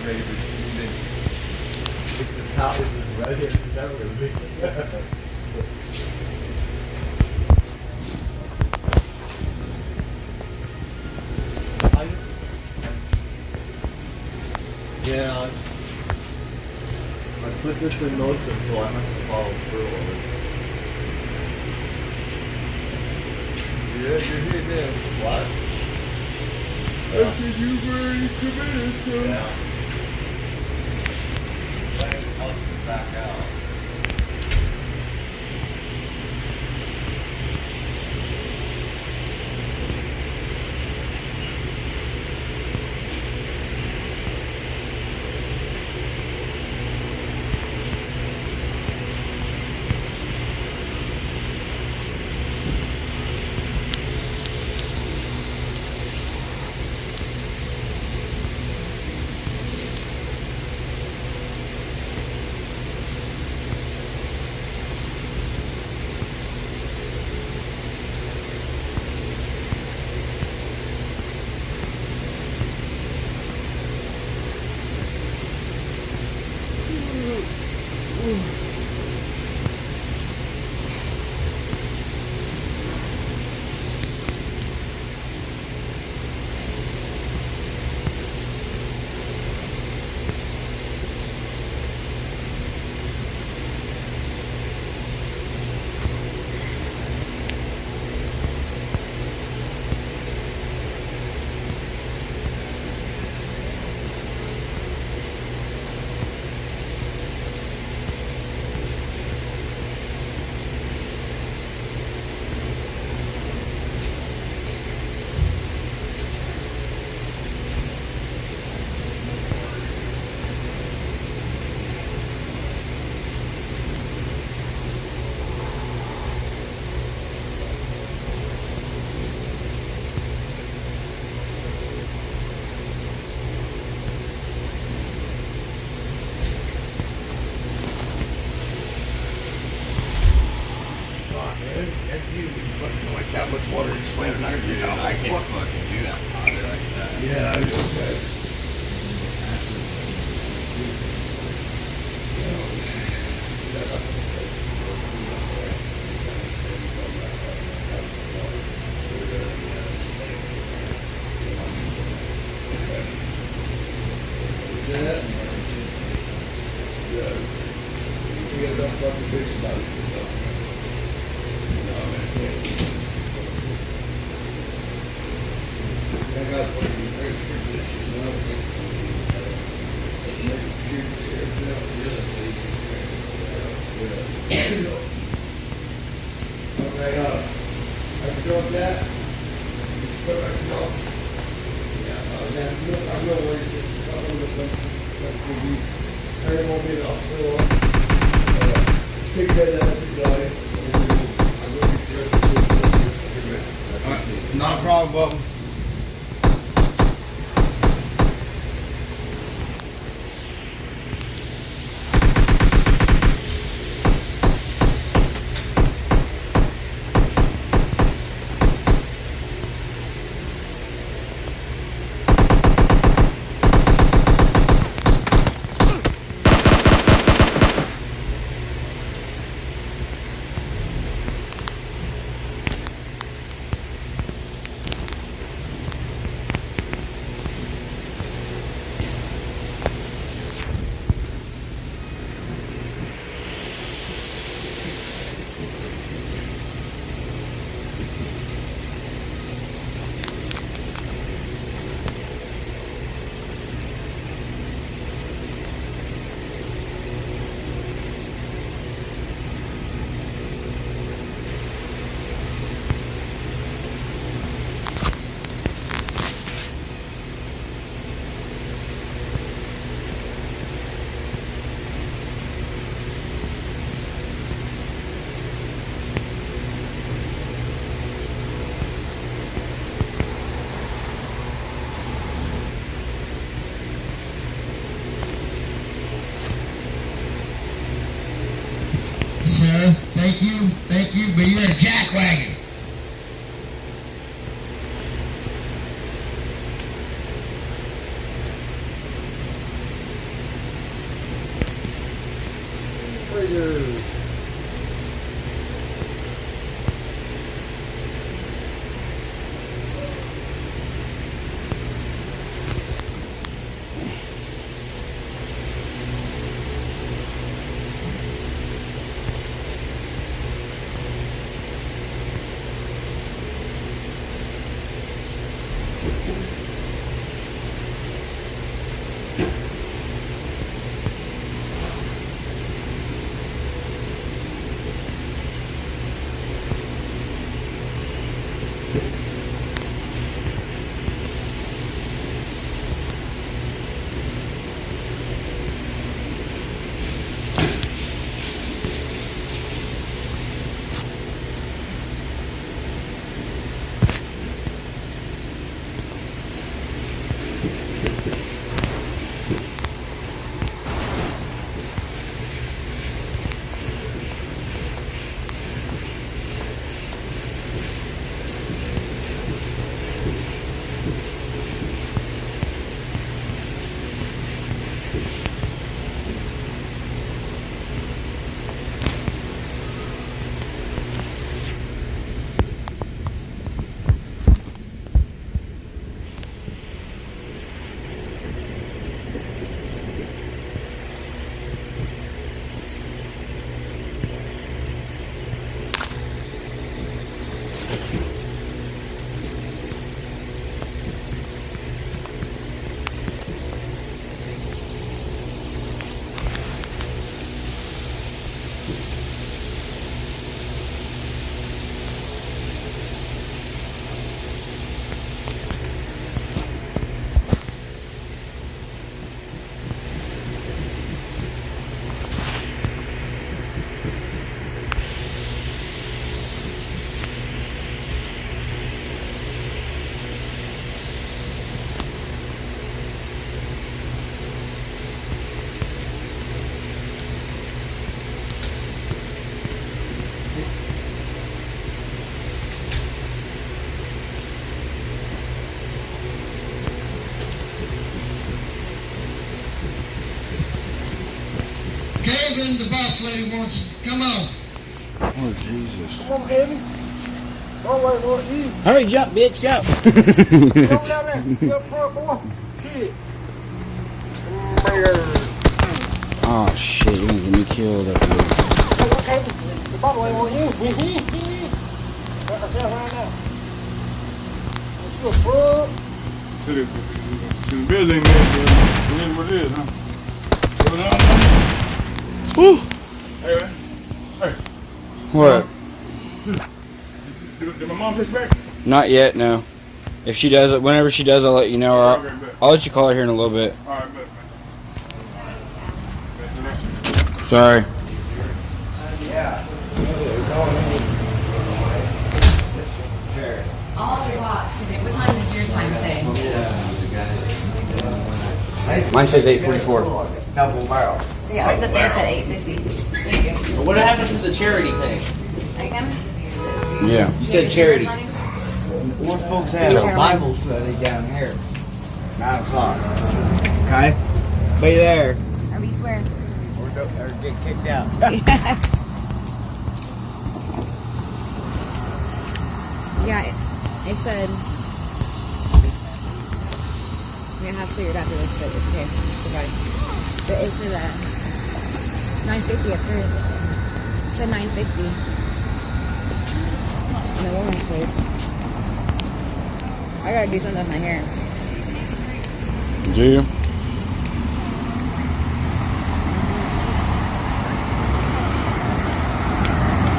ready to move in. It's just how it's just right here. It's never gonna be. Yeah, I put this in motion, so I have to follow through on it. Yeah, you're here now. What? I said you've already committed, so. Yeah. Planning wants to back out. Like that much water just slamming under you. I can't fucking do that powder like that. Yeah, I know that. We got enough fucking bitch about it. I got fucking extra condition. Okay, I drove that. It's put my stumps. Yeah, I'm not worried. Just cover with some. I don't want me to upfill. Take that out of the guy. I'm going to be dressed in Not a problem, Bubba. niggas. Kevin, the boss lady wants you. Come on. Oh, Jesus. Come on, Kevin. Don't wait for you. Hurry, jump, bitch, jump. Come down there. Get up front, boy. Shit. Oh, shit, you're gonna get me killed up here. Okay. The bottle ain't want you. Right now. What's your front? See the bills ain't there, but it is what it is, huh? Woo. Hey, man. Hey. What? Did my mom text you back? Not yet, no. If she does it, whenever she does, I'll let you know. Or I'll let you call her here in a little bit. All right, bet, man. Sorry. All the blocks. What time does your time say? Mine says 8:44. Double barrel. See, ours up there said 8:50. Thank you. What happened to the charity thing? Again? Yeah. You said charity. We're supposed to have a Bible study down here. 9 o'clock. Okay? Be there. Or we swear. Or get kicked out. Yeah, it said. We have to figure it out after this, but it's okay. It's okay. But it said 9:50 at first. It said 9:50 in the woman's place. I gotta do something with my hair. Do you?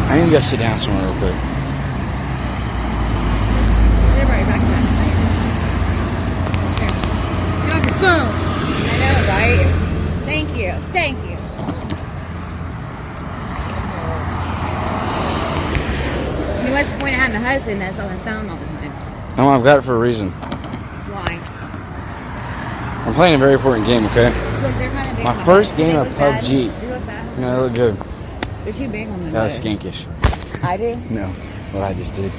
I need to go sit down somewhere real quick. Should have brought your back then. Here. Get off your phone. I know, right? Thank you. Thank you. I mean, what's the point of having a husband that's on the phone all the time? No, I've got it for a reason. Why? I'm playing a very important game, okay? Look, they're kind of big. My on my first butt. game They of look bad. PUBG. They look bad. No, they look good. They're too big on my That was butt. skankish. I do? No, what I just did.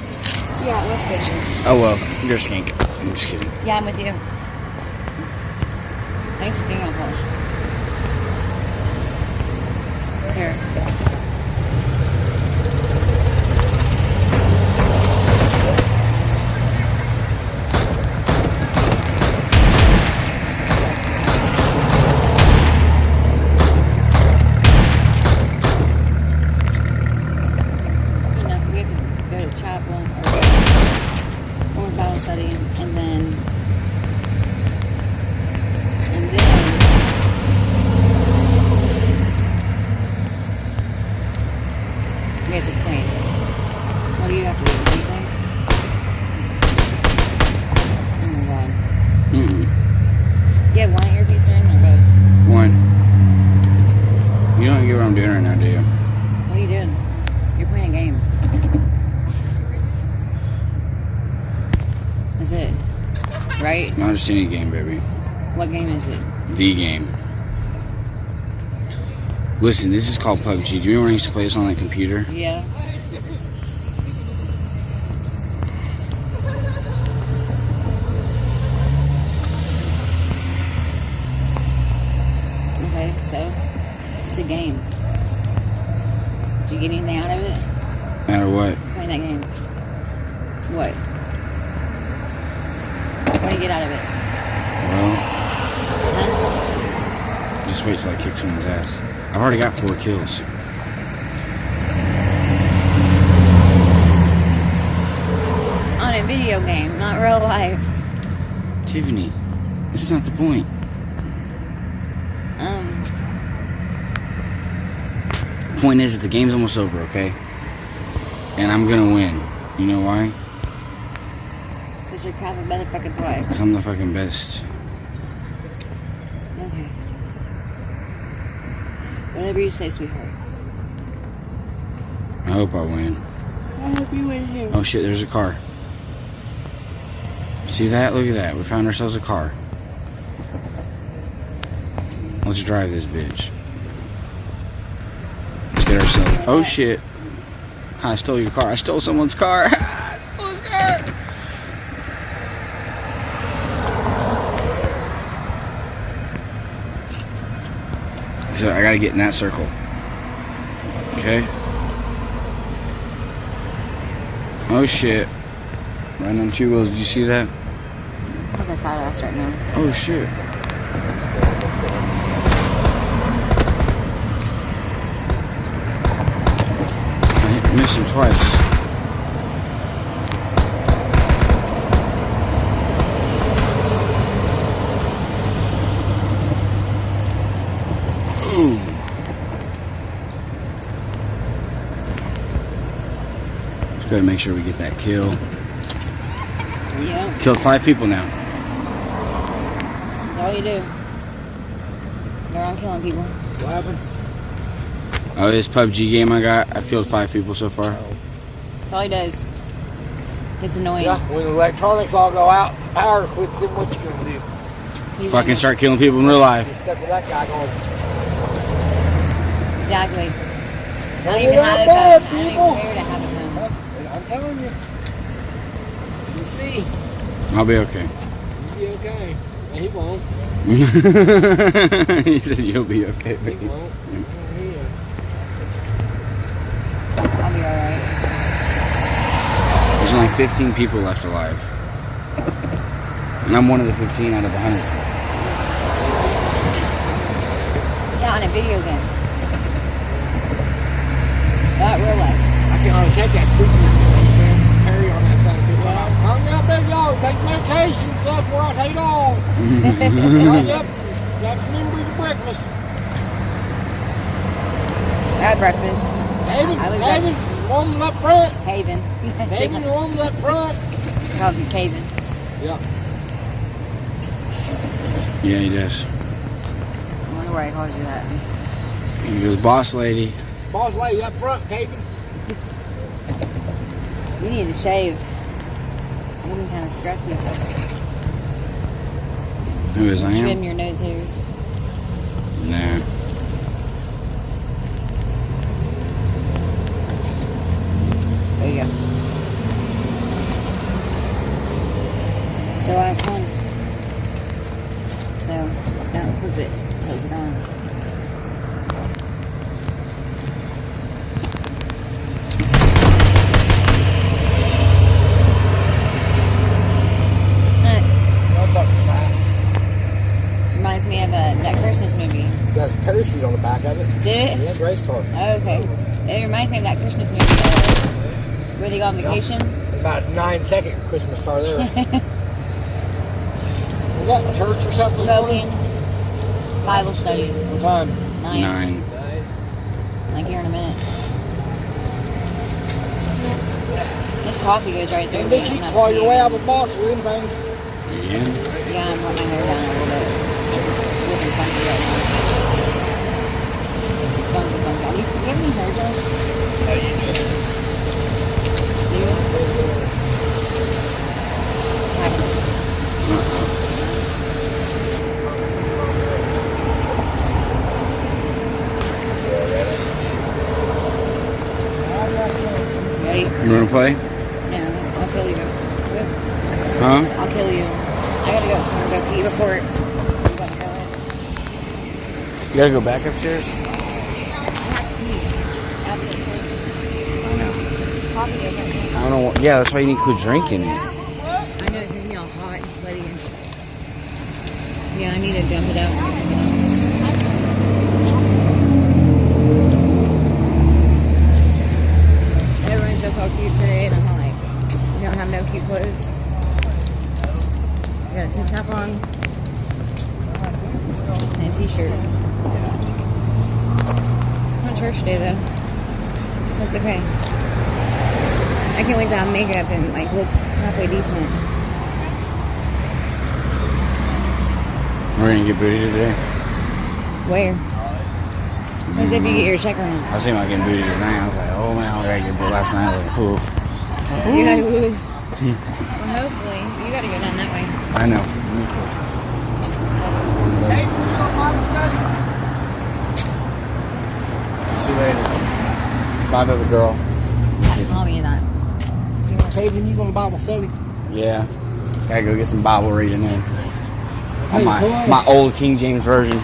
Yeah, it was good. Oh well, you're a skink. I'm just kidding. Yeah, I'm with you. Nice fingernail polish. Here. You know, we have to go to chapel or Bible study, and then we have to clean. What do you have to do? Anything? Oh my god. Mm-mm. Do you have one earpiece in or both? One. You don't get what I'm doing right now, do you? What are you doing? You're playing a game. That's it. Right? Not just any game, baby. What game is it? The game. Listen, this is called PUBG. Do you remember when I used to play this on that computer? Yeah. Okay, so it's a game. Do you get anything out of it? Matter what? Playing that game. What? What do you get out of it? Well, Huh? just wait till I kick someone's ass. I've already got 4 kills. On a video game, not real life. Tiffany, this is not the point. The point is that the game's almost over, okay? And I'm gonna win. You know why? Because you're crap at motherfucking play. Because I'm the fucking best. Okay. Whatever you say, sweetheart. I hope I win. I hope you win here. Oh shit, there's a car. See that? Look at that. We found ourselves a car. Let's drive this bitch. Let's get ourselves. Oh shit. I stole your car. I stole someone's car. I stole his car. So I gotta get in that circle. Okay. Oh shit. Right on 2 wheels. Did you see that? I'm gonna fat ass right now. Oh shit. I missed him twice. Ooh. Let's go ahead and make sure we get that kill. Yeah. Killed 5 people now. That's all you do. They're on killing people. What happened? Oh, this PUBG game I got, I've killed 5 people so far. That's all he does. It's annoying. Yeah, when the electronics all go out, power quits, then what you gonna do? He's Fucking annoying. start killing people in real life. You're stuck with that guy going, Exactly. I don't Hang even it out have a there, gun. I don't people. even care to have a gun. I'm telling you. You see, I'll be okay. you'll be okay. And he won't. He said you'll be okay, He baby. won't. Yeah. I'll be alright. There's only 15 people left alive. And I'm one of the 15 out of 100. Yeah, on a video game. Not real life. I can hardly take that speaker, man. Harry on that side of the wall. Hung up there, y'all. Take medication, stuff where I take off. Hurry up. Got some members of breakfast. I had breakfast. Haven, I was Haven, woman up front. Haven. Haven, the woman up front. Called me Caven. Yeah. Yeah, he does. I wonder why I called you that. He goes, boss lady. Boss lady up front, Haven. You need to shave. I'm looking kind of scruffy. Who is I am? Trim your nose hairs. Nah. There you go. So I have fun. So don't flip it. Close it on. on the back of it. Did it? Yeah, it's a race car. Oh, okay. It reminds me of that Christmas movie where they go on vacation. About 9-second Christmas car there. We got church or something? Smoking. Bible study. What time? 9. 9. Like here in a minute. This coffee goes right through me. Bitch, you claw your way out of a box with them things. Again? Yeah, I'm putting my hair down a little bit. It's looking funky right now. Funky. You have any hair gel? How you doing? Do you? Haven't. Ready? You wanna play? No, I'll kill you. Huh? I'll kill you. I gotta go somewhere to go pee before it. You gotta go back upstairs? I have to pee. I don't know. Yeah, that's why you need to quit drinking it. I know it's gonna be all hot and sweaty and yeah, I need to dump it out. Everyone's just all cute today and I'm like, you don't have no cute clothes. You got a tank top on and a t-shirt. It's not church day though. That's okay. I can't wait to have makeup and like look halfway decent. We're gonna get booty today. Where? As if you get your check or not. I seen my getting booty tonight. I was like, oh man, I gotta get booty last night. I was like, oh. You gotta move. Well, hopefully. You gotta go down that way. I know. See you later. Bye, baby girl. Gotta call me that. Taven, you going to Bible study? Yeah. Gotta go get some Bible reading in. On my old King James Version. I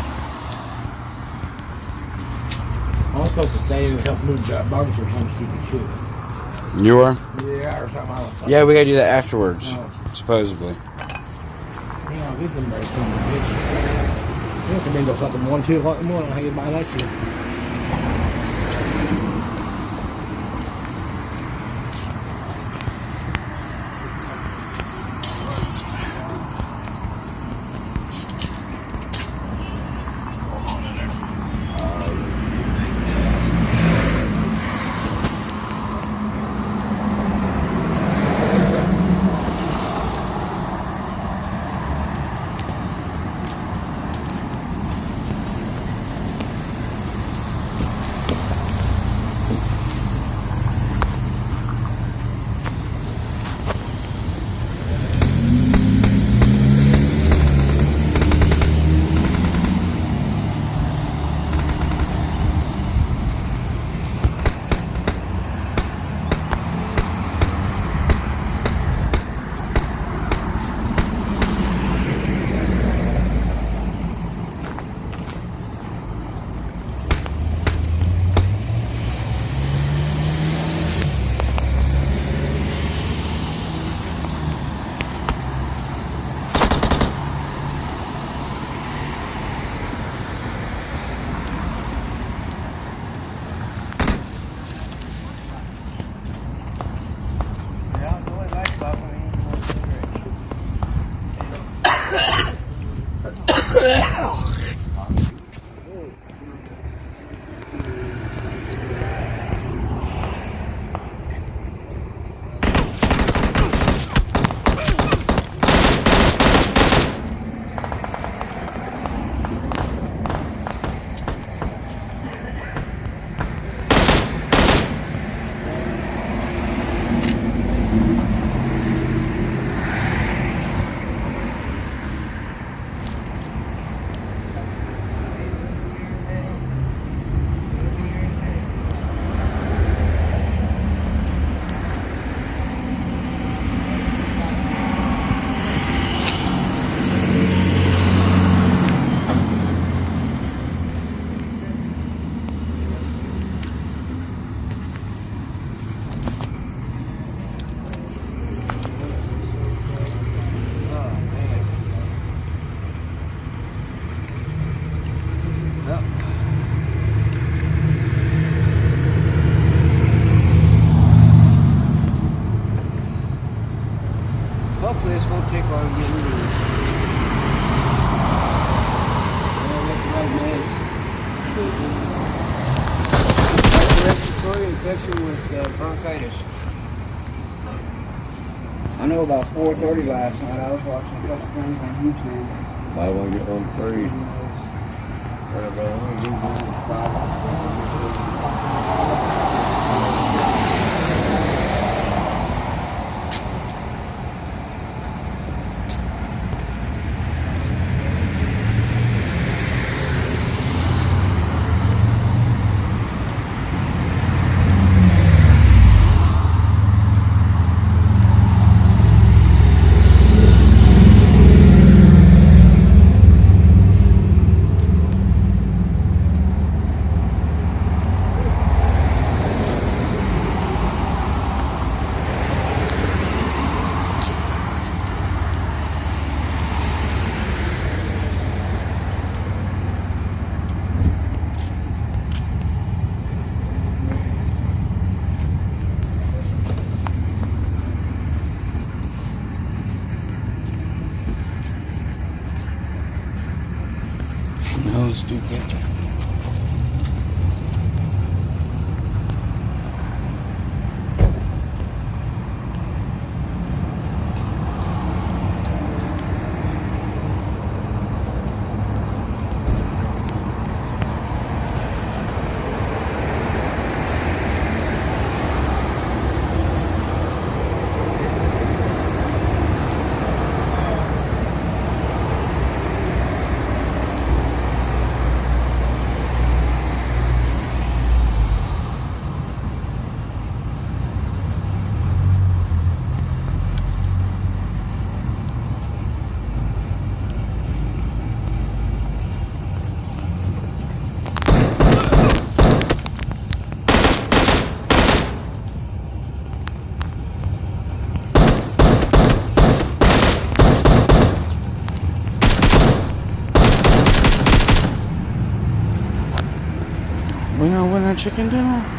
was supposed to stay and help move that box or some stupid shit. You were? Yeah, or something. I don't know. Yeah, we gotta do that afterwards. Supposedly. Yeah, this is some bitch. You don't come in until fucking 1, 2 o'clock in the morning. I get by that shit. take while we get rid of it. Well, that's the right meds. Respiratory infection with bronchitis. I know about 4:30 last night. I was watching a couple things on YouTube. Buy one, get one free. No, stupid. We know when that chicken dinner.